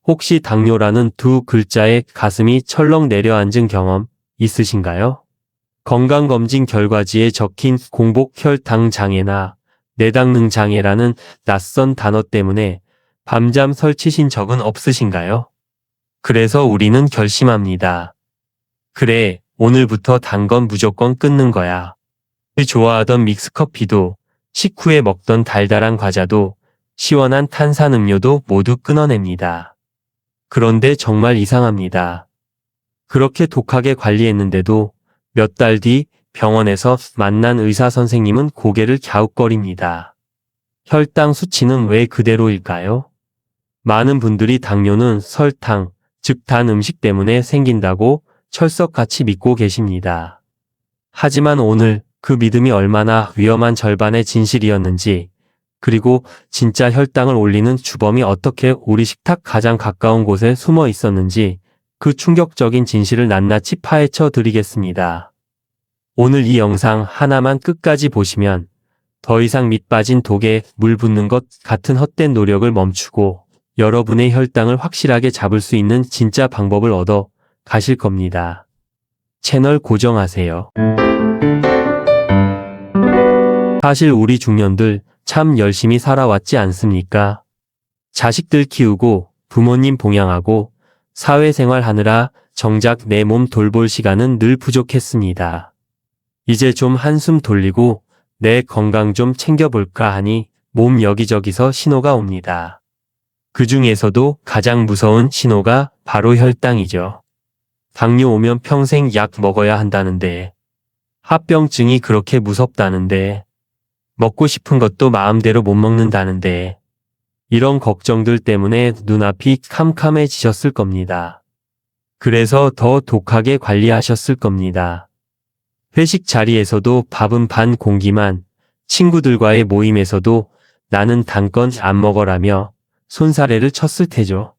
혹시 당뇨라는 두 글자에 가슴이 철렁 내려앉은 경험 있으신가요? 건강검진 결과지에 적힌 공복 혈당 장애나 내당능 장애라는 낯선 단어 때문에 밤잠 설치신 적은 없으신가요? 그래서 우리는 결심합니다. 그래, 오늘부터 단 건 무조건 끊는 거야. 좋아하던 믹스커피도, 식후에 먹던 달달한 과자도, 시원한 탄산음료도 모두 끊어냅니다. 그런데 정말 이상합니다. 그렇게 독하게 관리했는데도 몇 달 뒤 병원에서 만난 의사 선생님은 고개를 갸웃거립니다. 혈당 수치는 왜 그대로일까요? 많은 분들이 당뇨는 설탕, 즉 단 음식 때문에 생긴다고 철석같이 믿고 계십니다. 하지만 오늘 그 믿음이 얼마나 위험한 절반의 진실이었는지, 그리고 진짜 혈당을 올리는 주범이 어떻게 우리 식탁 가장 가까운 곳에 숨어 있었는지 그 충격적인 진실을 낱낱이 파헤쳐 드리겠습니다. 오늘 이 영상 하나만 끝까지 보시면 더 이상 밑 빠진 독에 물 붓는 것 같은 헛된 노력을 멈추고 여러분의 혈당을 확실하게 잡을 수 있는 진짜 방법을 얻어 가실 겁니다. 채널 고정하세요. 사실 우리 중년들 참 열심히 살아왔지 않습니까? 자식들 키우고 부모님 봉양하고 사회생활 하느라 정작 내 몸 돌볼 시간은 늘 부족했습니다. 이제 좀 한숨 돌리고 내 건강 좀 챙겨볼까 하니 몸 여기저기서 신호가 옵니다. 그 중에서도 가장 무서운 신호가 바로 혈당이죠. 당뇨 오면 평생 약 먹어야 한다는데, 합병증이 그렇게 무섭다는데, 먹고 싶은 것도 마음대로 못 먹는다는데, 이런 걱정들 때문에 눈앞이 캄캄해지셨을 겁니다. 그래서 더 독하게 관리하셨을 겁니다. 회식 자리에서도 밥은 반 공기만, 친구들과의 모임에서도 나는 단 건 안 먹어라며 손사래를 쳤을 테죠.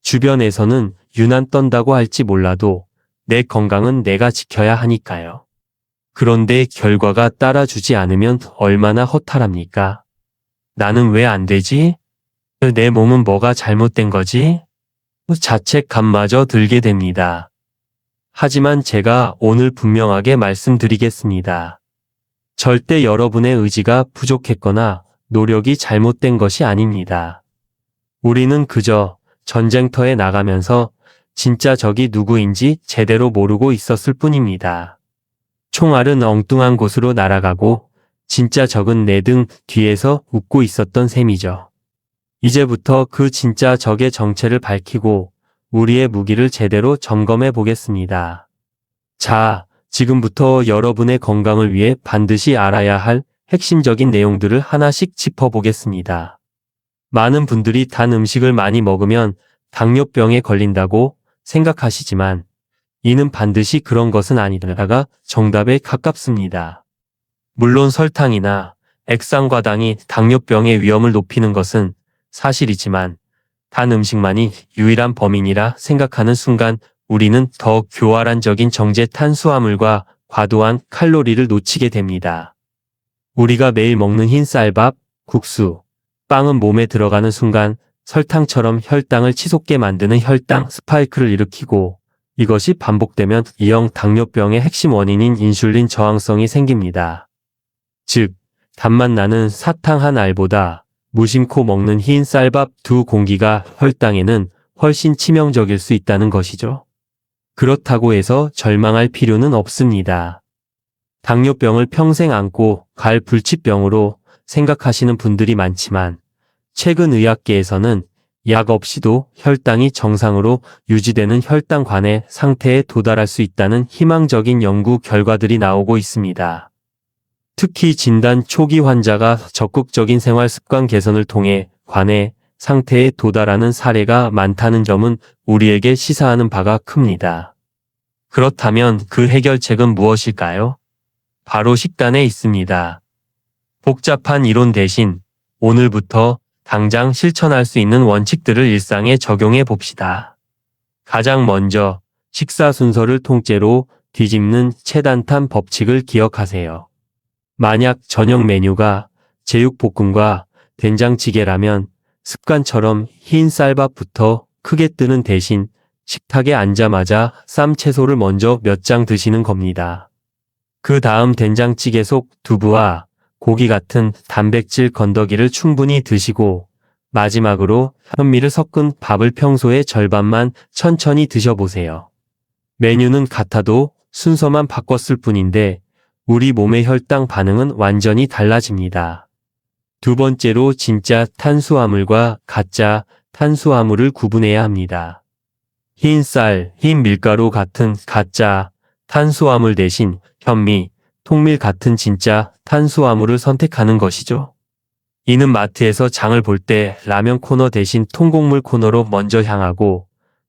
주변에서는 유난 떤다고 할지 몰라도 내 건강은 내가 지켜야 하니까요. 그런데 결과가 따라주지 않으면 얼마나 허탈합니까? 나는 왜 안 되지? 내 몸은 뭐가 잘못된 거지? 자책감마저 들게 됩니다. 하지만 제가 오늘 분명하게 말씀드리겠습니다. 절대 여러분의 의지가 부족했거나 노력이 잘못된 것이 아닙니다. 우리는 그저 전쟁터에 나가면서 진짜 적이 누구인지 제대로 모르고 있었을 뿐입니다. 총알은 엉뚱한 곳으로 날아가고 진짜 적은 내 등 뒤에서 웃고 있었던 셈이죠. 이제부터 그 진짜 적의 정체를 밝히고 우리의 무기를 제대로 점검해 보겠습니다. 자, 지금부터 여러분의 건강을 위해 반드시 알아야 할 핵심적인 내용들을 하나씩 짚어보겠습니다. 많은 분들이 단 음식을 많이 먹으면 당뇨병에 걸린다고 생각하시지만 이는 반드시 그런 것은 아니다가 정답에 가깝습니다. 물론 설탕이나 액상과당이 당뇨병의 위험을 높이는 것은 사실이지만 단 음식만이 유일한 범인이라 생각하는 순간 우리는 더 교활한적인 정제 탄수화물과 과도한 칼로리를 놓치게 됩니다. 우리가 매일 먹는 흰 쌀밥, 국수, 빵은 몸에 들어가는 순간 설탕처럼 혈당을 치솟게 만드는 혈당 스파이크를 일으키고 이것이 반복되면 이형 당뇨병의 핵심 원인인 인슐린 저항성이 생깁니다. 즉, 단맛 나는 사탕 한 알보다 무심코 먹는 흰 쌀밥 두 공기가 혈당에는 훨씬 치명적일 수 있다는 것이죠. 그렇다고 해서 절망할 필요는 없습니다. 당뇨병을 평생 안고 갈 불치병으로 생각하시는 분들이 많지만 최근 의학계에서는 약 없이도 혈당이 정상으로 유지되는 혈당관의 상태에 도달할 수 있다는 희망적인 연구 결과들이 나오고 있습니다. 특히 진단 초기 환자가 적극적인 생활 습관 개선을 통해 관의 상태에 도달하는 사례가 많다는 점은 우리에게 시사하는 바가 큽니다. 그렇다면 그 해결책은 무엇일까요? 바로 식단에 있습니다. 복잡한 이론 대신 오늘부터 당장 실천할 수 있는 원칙들을 일상에 적용해 봅시다. 가장 먼저 식사 순서를 통째로 뒤집는 체단탄 법칙을 기억하세요. 만약 저녁 메뉴가 제육볶음과 된장찌개라면 습관처럼 흰 쌀밥부터 크게 뜨는 대신 식탁에 앉자마자 쌈 채소를 먼저 몇 장 드시는 겁니다. 그 다음 된장찌개 속 두부와 고기 같은 단백질 건더기를 충분히 드시고 마지막으로 현미를 섞은 밥을 평소의 절반만 천천히 드셔보세요. 메뉴는 같아도 순서만 바꿨을 뿐인데 우리 몸의 혈당 반응은 완전히 달라집니다. 두 번째로 진짜 탄수화물과 가짜 탄수화물을 구분해야 합니다. 흰 쌀, 흰 밀가루 같은 가짜 탄수화물 대신 현미, 통밀 같은 진짜 탄수화물을 선택하는 것이죠. 이는 마트에서 장을 볼 때 라면 코너 대신 통곡물 코너로 먼저 향하고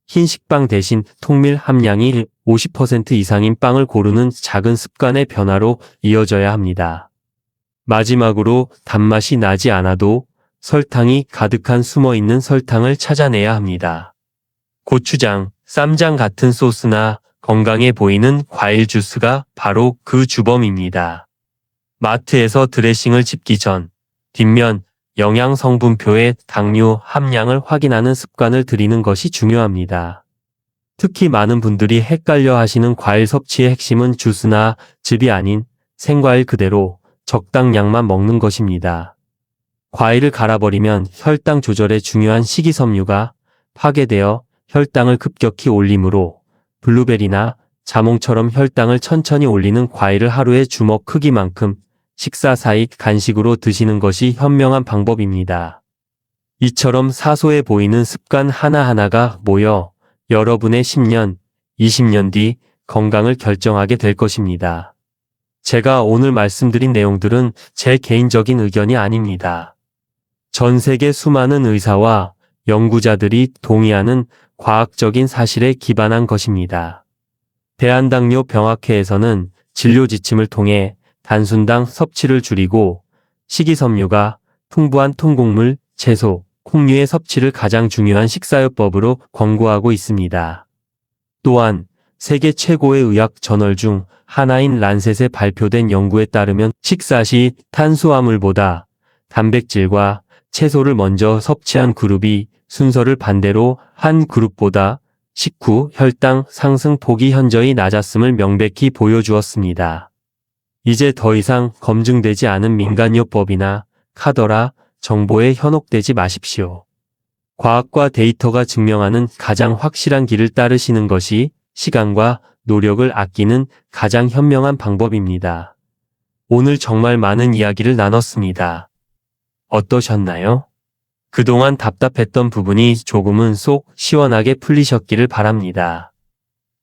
흰 식빵 대신 통밀 함량이 50% 이상인 빵을 고르는 작은 습관의 변화로 이어져야 합니다. 마지막으로 단맛이 나지 않아도 설탕이 가득한 숨어있는 설탕을 찾아내야 합니다. 고추장, 쌈장 같은 소스나 건강해 보이는 과일 주스가 바로 그 주범입니다. 마트에서 드레싱을 집기 전 뒷면 영양 성분표에 당류 함량을 확인하는 습관을 들이는 것이 중요합니다. 특히 많은 분들이 헷갈려 하시는 과일 섭취의 핵심은 주스나 즙이 아닌 생과일 그대로 적당량만 먹는 것입니다. 과일을 갈아버리면 혈당 조절에 중요한 식이섬유가 파괴되어 혈당을 급격히 올리므로 블루베리나 자몽처럼 혈당을 천천히 올리는 과일을 하루의 주먹 크기만큼 식사 사이 간식으로 드시는 것이 현명한 방법입니다. 이처럼 사소해 보이는 습관 하나하나가 모여 여러분의 10년, 20년 뒤 건강을 결정하게 될 것입니다. 제가 오늘 말씀드린 내용들은 제 개인적인 의견이 아닙니다. 전 세계 수많은 의사와 연구자들이 동의하는 과학적인 사실에 기반한 것입니다. 대한당뇨병학회에서는 진료 지침을 통해 단순당 섭취를 줄이고 식이섬유가 풍부한 통곡물, 채소, 콩류의 섭취를 가장 중요한 식사요법으로 권고하고 있습니다. 또한 세계 최고의 의학 저널 중 하나인 란셋에 발표된 연구에 따르면 식사 시 탄수화물보다 단백질과 채소를 먼저 섭취한 그룹이 순서를 반대로 한 그룹보다 식후 혈당 상승 폭이 현저히 낮았음을 명백히 보여주었습니다. 이제 더 이상 검증되지 않은 민간요법이나 카더라 정보에 현혹되지 마십시오. 과학과 데이터가 증명하는 가장 확실한 길을 따르시는 것이 시간과 노력을 아끼는 가장 현명한 방법입니다. 오늘 정말 많은 이야기를 나눴습니다. 어떠셨나요? 그동안 답답했던 부분이 조금은 속 시원하게 풀리셨기를 바랍니다.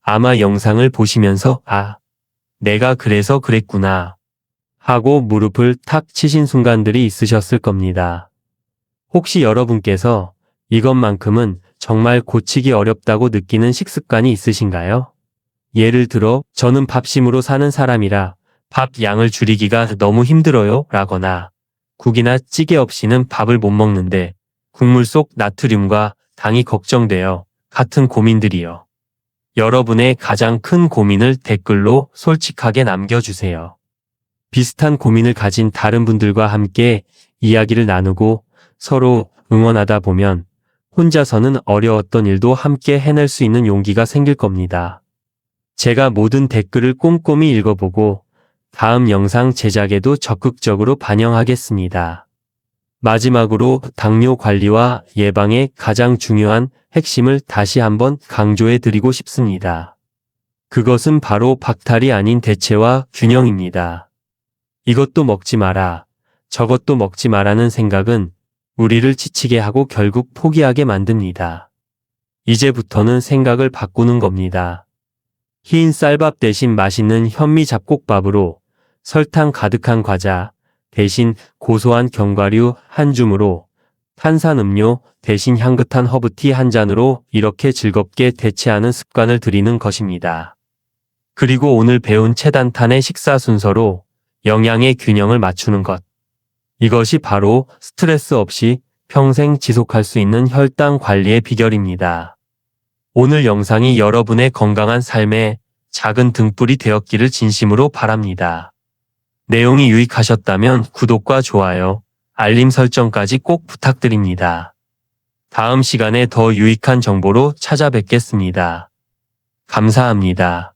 아마 영상을 보시면서 내가 그래서 그랬구나 하고 무릎을 탁 치신 순간들이 있으셨을 겁니다. 혹시 여러분께서 이것만큼은 정말 고치기 어렵다고 느끼는 식습관이 있으신가요? 예를 들어 저는 밥심으로 사는 사람이라 밥 양을 줄이기가 너무 힘들어요 라거나 국이나 찌개 없이는 밥을 못 먹는데 국물 속 나트륨과 당이 걱정되어 같은 고민들이요. 여러분의 가장 큰 고민을 댓글로 솔직하게 남겨주세요. 비슷한 고민을 가진 다른 분들과 함께 이야기를 나누고 서로 응원하다 보면 혼자서는 어려웠던 일도 함께 해낼 수 있는 용기가 생길 겁니다. 제가 모든 댓글을 꼼꼼히 읽어보고 다음 영상 제작에도 적극적으로 반영하겠습니다. 마지막으로 당뇨 관리와 예방의 가장 중요한 핵심을 다시 한번 강조해 드리고 싶습니다. 그것은 바로 박탈이 아닌 대체와 균형입니다. 이것도 먹지 마라, 저것도 먹지 마라는 생각은 우리를 지치게 하고 결국 포기하게 만듭니다. 이제부터는 생각을 바꾸는 겁니다. 흰 쌀밥 대신 맛있는 현미 잡곡밥으로 설탕 가득한 과자 대신 고소한 견과류 한 줌으로 탄산음료 대신 향긋한 허브티 한 잔으로 이렇게 즐겁게 대체하는 습관을 들이는 것입니다. 그리고 오늘 배운 체단탄의 식사 순서로 영양의 균형을 맞추는 것. 이것이 바로 스트레스 없이 평생 지속할 수 있는 혈당 관리의 비결입니다. 오늘 영상이 여러분의 건강한 삶에 작은 등불이 되었기를 진심으로 바랍니다. 내용이 유익하셨다면 구독과 좋아요, 알림 설정까지 꼭 부탁드립니다. 다음 시간에 더 유익한 정보로 찾아뵙겠습니다. 감사합니다.